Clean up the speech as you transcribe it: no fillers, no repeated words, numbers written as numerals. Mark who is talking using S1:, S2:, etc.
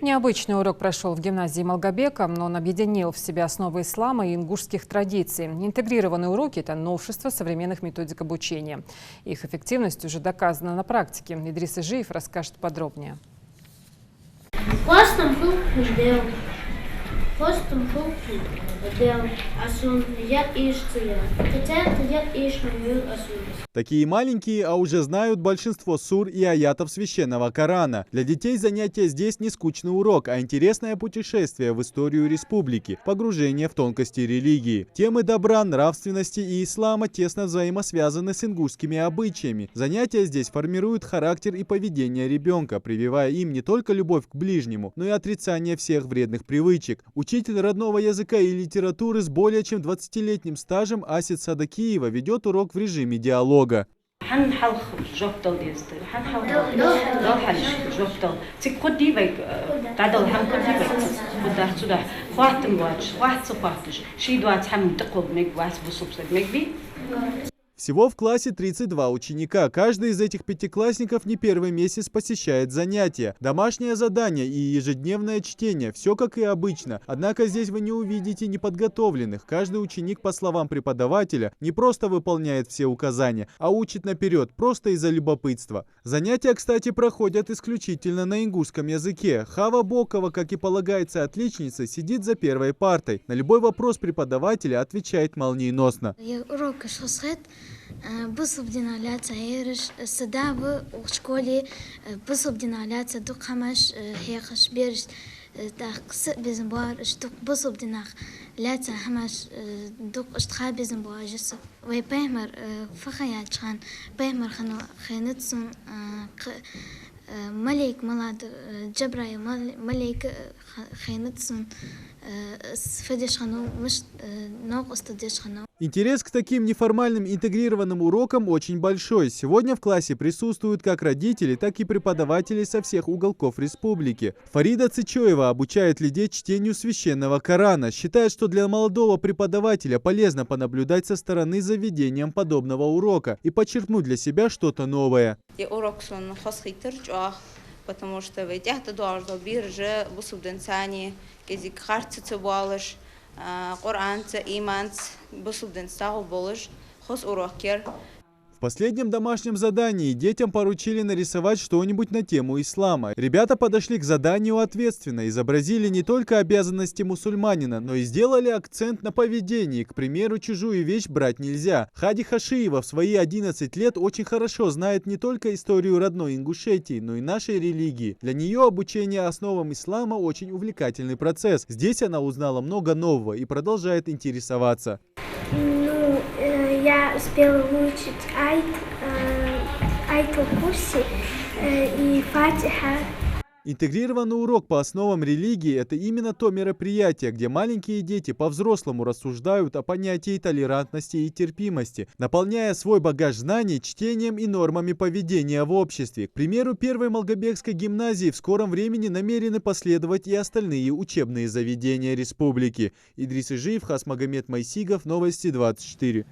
S1: Необычный урок прошел в гимназии Малгобека, но он объединил в себя основы ислама и ингушских традиций. Интегрированные уроки – это новшество современных методик обучения. Их эффективность уже доказана на практике. Идрис Ижиев расскажет подробнее.
S2: Такие маленькие, а уже знают большинство сур и аятов священного Корана. Для детей занятия здесь не скучный урок, а интересное путешествие в историю республики, погружение в тонкости религии. Темы добра, нравственности и ислама тесно взаимосвязаны с ингушскими обычаями. Занятия здесь формируют характер и поведение ребенка, прививая им не только любовь к ближнему, но и отрицание всех вредных привычек. Учитель родного языка и литературы с более чем 20-летним стажем Асид Садакиева ведет урок в режиме диалога. Всего в классе 32 ученика. Каждый из этих пятиклассников не первый месяц посещает занятия. Домашнее задание и ежедневное чтение. Все как и обычно. Однако здесь вы не увидите неподготовленных. Каждый ученик, по словам преподавателя, не просто выполняет все указания, а учит наперед, просто из-за любопытства. Занятия, кстати, проходят исключительно на ингушском языке. Хава Бокова, как и полагается отличница, сидит за первой партой. На любой вопрос преподавателя отвечает молниеносно.
S3: بصب دينالات عيرش الصدابة وشكولي بصب دينالات دوق همش هيخش بيرش تاقس بزنبار اشتوق بصب ديناخ لات همش دوق اشتخاب بزنبار جسو وي بيمر فخيات شان بيمر خنو خينتسون ملك ملاد جبراي ملك خينتسون
S2: Интерес к таким неформальным интегрированным урокам очень большой. Сегодня в классе присутствуют как родители, так и преподаватели со всех уголков республики. Фарида Цичоева обучает людей чтению священного Корана. Считает, что для молодого преподавателя полезно понаблюдать со стороны за ведением подобного урока и подчеркнуть для себя что-то новое.
S4: Потому что ведь это должно бирже бусубденсани кезик харцыцы болыш, Коранцы, иманц, бусубденсагу болыш, хос урокер.
S2: В последнем домашнем задании детям поручили нарисовать что-нибудь на тему ислама. Ребята подошли к заданию ответственно, изобразили не только обязанности мусульманина, но и сделали акцент на поведении. К примеру, чужую вещь брать нельзя. Хади Хашиева в свои 11 лет очень хорошо знает не только историю родной Ингушетии, но и нашей религии. Для нее обучение основам ислама очень увлекательный процесс. Здесь она узнала много нового и продолжает интересоваться.
S5: Я успела выучить Айтул Курси и Фатиха.
S2: Интегрированный урок по основам религии – это именно то мероприятие, где маленькие дети по-взрослому рассуждают о понятии толерантности и терпимости, наполняя свой багаж знаний чтением и нормами поведения в обществе. К примеру, первой Малгобекской гимназии в скором времени намерены последовать и остальные учебные заведения республики. Идрис Ижиев, Хасмагомед Майсигов, Новости 24.